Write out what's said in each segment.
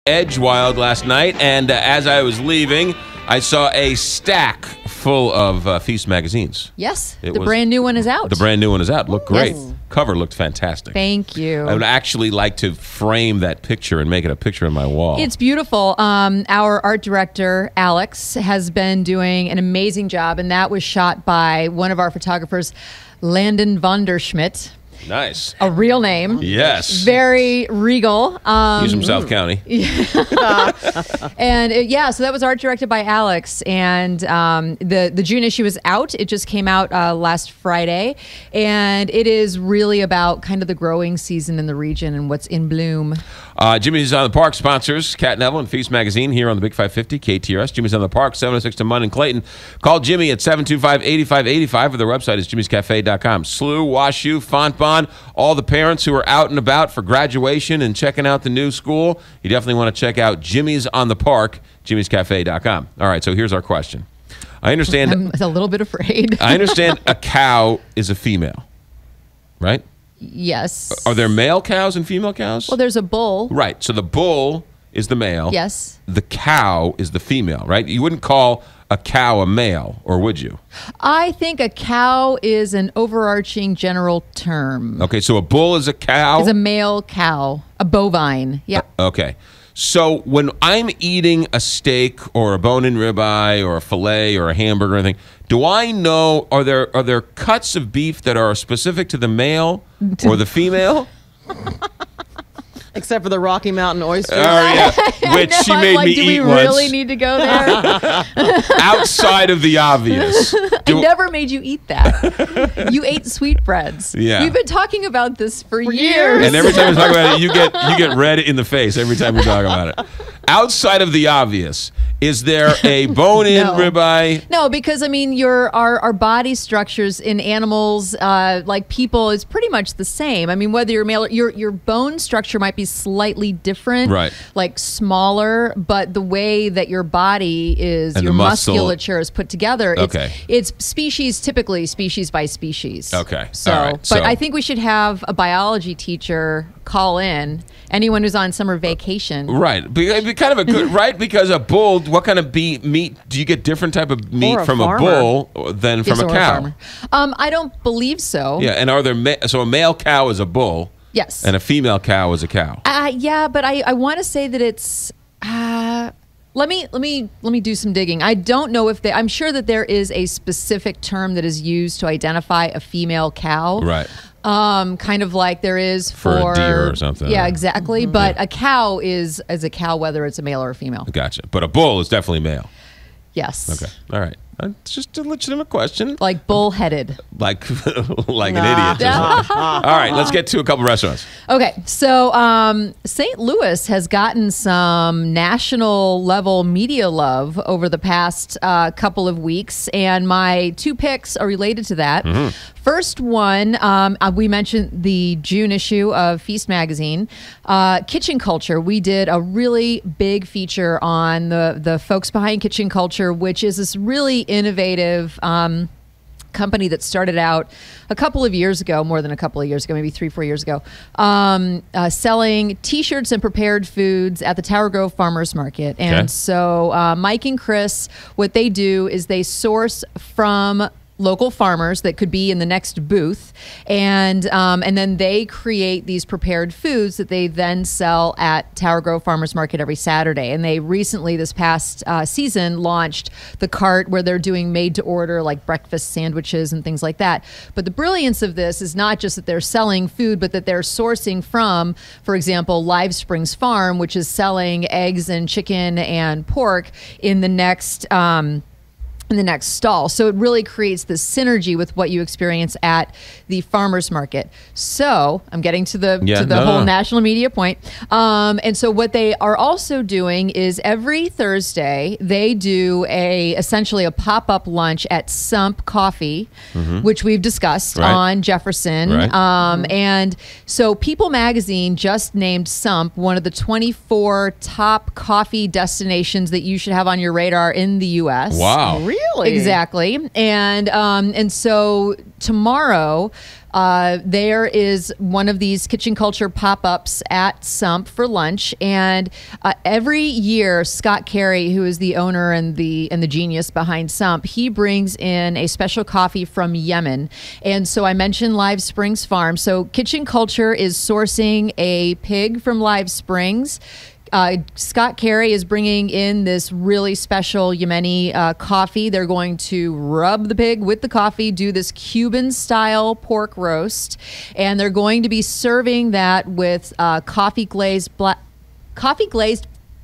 Edgewild last night, and as I was leaving, I saw a stack full of Feast magazines. Yes, the brand new one is out. The brand new one is out. Looked great. Yes. Cover looked fantastic. Thank you. I would actually like to frame that picture and make it a picture on my wall. It's beautiful. Our art director, Alex, has been doing an amazing job, and that was shot by one of our photographers, Landon von der Schmidt. Nice. A real name. Yes. Very regal. He's from South County. And so that was art directed by Alex. And the June issue is out. It just came out last Friday. And it is really about kind of the growing season in the region and what's in bloom. Jimmy's on the Park sponsors Cat Neville and Feast Magazine here on the Big 550 KTRS. Jimmy's on the Park, 706 to Munn and Clayton. Call Jimmy at 725-8585 or their website is jimmyscafe.com. SLU, WashU, Fontbonne, all the parents who are out and about for graduation and checking out the new school, you definitely want to check out Jimmy's on the Park, jimmyscafe.com. All right, so here's our question. I understand. I'm a little bit afraid. I understand a cow is a female, right? Yes. Are there male cows and female cows? Well, there's a bull. Right. So the bull is the male. Yes. The cow is the female, right? You wouldn't call a cow a male, or would you? I think a cow is an overarching general term. Okay, so a bull is a cow? Is a male cow. A bovine. Yeah. Okay. So when I'm eating a steak or a bone-in ribeye or a filet or a hamburger or anything, do I know, are there cuts of beef that are specific to the male or the female? Except for the Rocky Mountain oysters. Yeah. Which she made me eat once. Do we really need to go there? Outside of the obvious. I never made you eat that. You ate sweetbreads. Yeah. We've been talking about this for years. And every time we talk about it, you get red in the face every time we talk about it. Outside of the obvious, is there a bone-in ribeye? No, because I mean, our body structures in animals, like people, is pretty much the same. I mean, whether you're male, your bone structure might be slightly different, right? Like smaller, but the way that your body is, and your musculature is put together, it's typically species by species. Okay. So, all right. But I think we should have a biology teacher call in. Anyone who's on summer vacation. Right. It'd be kind of a good, right? Because a bull, what kind of meat, do you get different type of meat from a bull than from a cow? I don't believe so. Yeah, and are there, so a male cow is a bull. Yes. And a female cow is a cow. Yeah, but I want to say that it's, let me do some digging. I don't know if I'm sure that there is a specific term that is used to identify a female cow. Right. Kind of like there is for a deer or something. Yeah, exactly. Mm-hmm. But a cow is a cow, whether it's a male or a female. Gotcha. But a bull is definitely male. Yes. Okay. All right. It's just a legitimate question. Like bull-headed. Like an idiot. All right, let's get to a couple restaurants. Okay, so St. Louis has gotten some national level media love over the past couple of weeks, and my two picks are related to that. Mm-hmm. First one, we mentioned the June issue of Feast Magazine. Kitchen Culture, we did a really big feature on the folks behind Kitchen Culture, which is this really innovative company that started out a couple of years ago, more than a couple of years ago, maybe 3-4 years ago, selling T-shirts and prepared foods at the Tower Grove Farmers Market. And so Mike and Chris, what they do is they source from local farmers that could be in the next booth, and then they create these prepared foods that they then sell at Tower Grove Farmers Market every Saturday. And they recently, this past season, launched the cart where they're doing made-to-order, like breakfast sandwiches and things like that. But the brilliance of this is not just that they're selling food, but that they're sourcing from, for example, Live Springs Farm, which is selling eggs and chicken and pork in the next stall. So it really creates this synergy with what you experience at the farmers market. So I'm getting to the whole national media point. And so what they are also doing is every Thursday they do essentially a pop-up lunch at Sump Coffee, which we've discussed on Jefferson. And so People Magazine just named Sump one of the 24 top coffee destinations that you should have on your radar in the U.S. Wow. Really? Really? Exactly. And so tomorrow, there is one of these kitchen culture pop-ups at Sump for lunch, and every year Scott Carey, who is the owner and the genius behind Sump, he brings in a special coffee from Yemen. And so I mentioned Live Springs Farm. So Kitchen Culture is sourcing a pig from Live Springs. Scott Carey is bringing in this really special Yemeni coffee. They're going to rub the pig with the coffee, do this Cuban-style pork roast, and they're going to be serving that with coffee glazed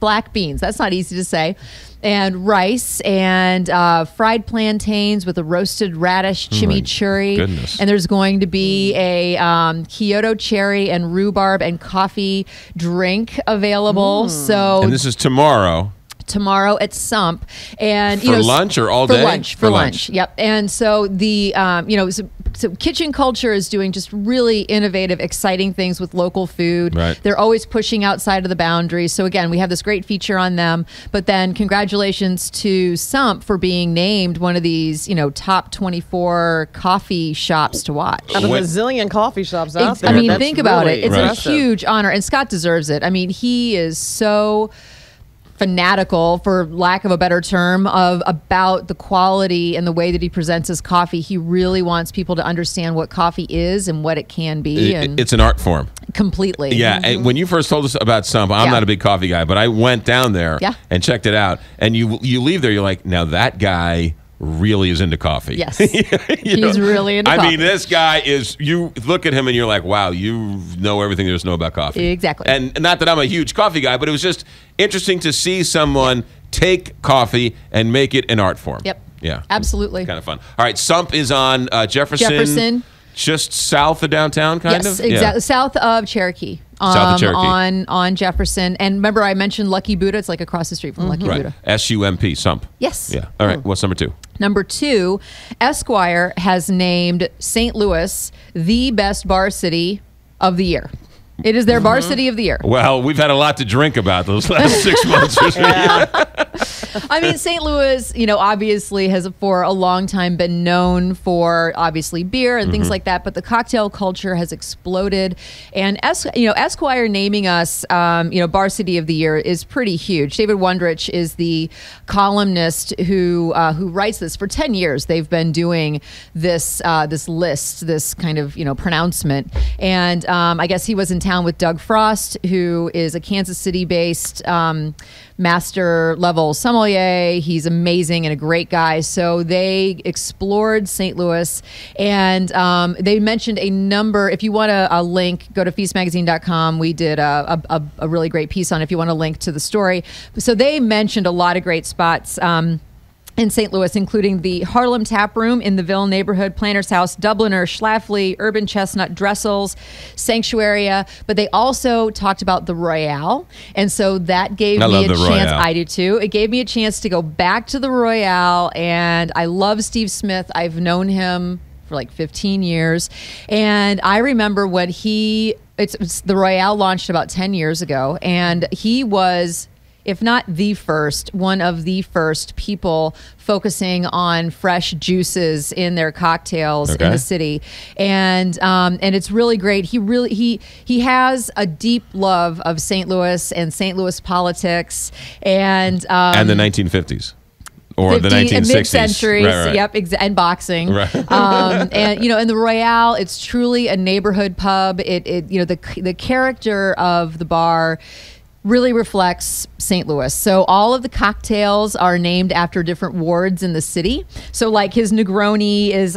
black beans. That's not easy to say. And rice and fried plantains with a roasted radish chimichurri. Goodness. And there's going to be a Kyoto cherry and rhubarb and coffee drink available. So And this is tomorrow. Tomorrow at Sump, and For lunch or all day? For lunch. Yep. And so the so Kitchen Culture is doing just really innovative, exciting things with local food. Right. They're always pushing outside of the boundaries. So again, we have this great feature on them. But then congratulations to Sump for being named one of these top 24 coffee shops to watch. Out of a zillion coffee shops out there. I mean, That's think about really it. It's impressive. a huge honor, and Scott deserves it. I mean, he is so fanatical, for lack of a better term, about the quality and the way that he presents his coffee. He really wants people to understand what coffee is and what it can be. And It's an art form. completely. Yeah, and when you first told us about Sump, I'm Yeah. not a big coffee guy, but I went down there Yeah. and checked it out. And you leave there, you're like, now that guy really is into coffee. Yes. You know? He's really into coffee. I mean, this guy is, you look at him and you're like, wow, you know everything there is to know about coffee. Exactly. And not that I'm a huge coffee guy, but it was just interesting to see someone take coffee and make it an art form. Yep. Yeah. Absolutely. Kind of fun. All right, Sump is on Jefferson. Just south of downtown, kind Yes, of? exactly. South of Cherokee. South of Cherokee. On Jefferson. And remember, I mentioned Lucky Buddha. It's like across the street from Lucky Right. Buddha. SUMP, Sump. Yes. Yeah. All right. What's number 2? Number 2, Esquire has named St. Louis the best bar city of the year. It is their bar city of the year. Well, we've had a lot to drink about those last 6 months or so. I mean, St. Louis, obviously has for a long time been known for obviously beer and things like that, but the cocktail culture has exploded. And Esquire naming us, Bar City of the Year is pretty huge. David Wondrich is the columnist who writes this. For 10 years, they've been doing this list, this kind of pronouncement. And I guess he was in town with Doug Frost, who is a Kansas City-based master level sommelier. He's amazing and a great guy. So they explored St. Louis, and they mentioned a number. If you want a link, go to feastmagazine.com. We did a really great piece on it if you want a link to the story. So they mentioned a lot of great spots in St. Louis, including the Harlem Tap Room in the Ville neighborhood, Planter's House, Dubliner, Schlafly, Urban Chestnut, Dressel's, Sanctuaria. But they also talked about the Royale. And so that gave me a chance. Royale. I do too. It gave me a chance to go back to the Royale. And I love Steve Smith. I've known him for like 15 years. And I remember when the Royale launched about 10 years ago. And he was, if not the first, one of the first people focusing on fresh juices in their cocktails in the city, and it's really great. He has a deep love of St. Louis and St. Louis politics, and the 1950s. Or the 1960s. Mid-centuries, Right. yep, and boxing. Right. And in the Royale, it's truly a neighborhood pub. The character of the bar really reflects St. Louis. So all of the cocktails are named after different wards in the city. So like his Negroni is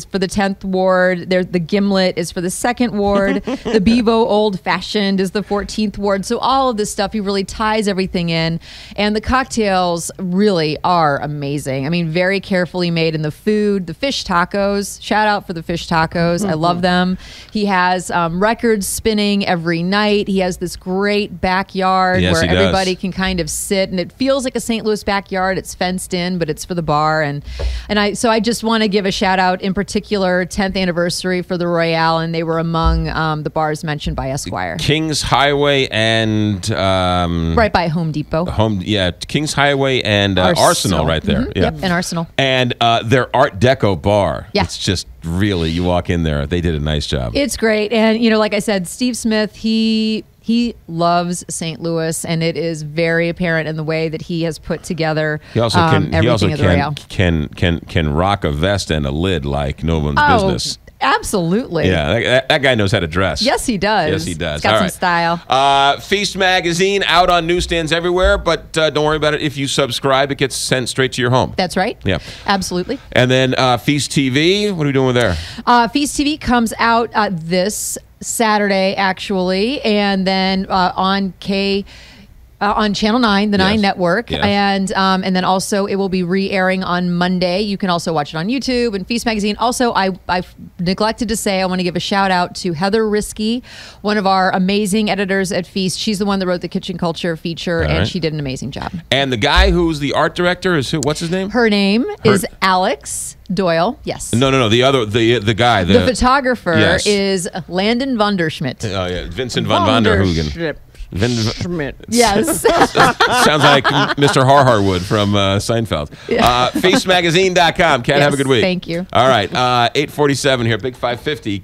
for the 10th ward. The Gimlet is for the 2nd ward. The Bevo Old Fashioned is the 14th ward. So all of this stuff, he really ties everything in. And the cocktails really are amazing. I mean, very carefully made. In the food, the fish tacos, shout out for the fish tacos. I love them. He has records spinning every night. He has this great back backyard Yes, where he does. everybody can kind of sit, and it feels like a St. Louis backyard. It's fenced in, but it's for the bar. And I just want to give a shout out in particular, 10th anniversary for the Royale, and they were among the bars mentioned by Esquire. Kings Highway and Right by Home Depot. Kings Highway and Arsenal right there. Mhm. Yeah. Yep, and Arsenal. And their Art Deco bar. Yeah. It's just really, you walk in there, they did a nice job. It's great. And, like I said, Steve Smith, he loves St. Louis, and it is very apparent in the way that he has put together He also everything at the Royale. can rock a vest and a lid like no one's business. Absolutely. Yeah, that guy knows how to dress. Yes, he does. Yes, he does. He's got All some right. style. Feast Magazine out on newsstands everywhere, but don't worry about it. If you subscribe, it gets sent straight to your home. That's right. Yeah. Absolutely. And then Feast TV, what are we doing with there? Feast TV comes out this Saturday, actually, and then on Channel 9, the 9 Network, Yes. and then also it will be re-airing on Monday. You can also watch it on YouTube and Feast Magazine. Also, I've neglected to say I want to give a shout out to Heather Risky, one of our amazing editors at Feast. She's the one that wrote the Kitchen Culture feature, and she did an amazing job. And the guy who's the art director is who? What's his name? Her name is Alex Doyle. Yes. No. The guy. The photographer is Landon Vanderschmidt. Oh yeah, Vincent van Vanderhoogen. Schmidt. Yes. Sounds like Mr. Harwood from Seinfeld. Feastmagazine.com. Kat, have a good week. Thank you. All right, 8:47 here, Big 550.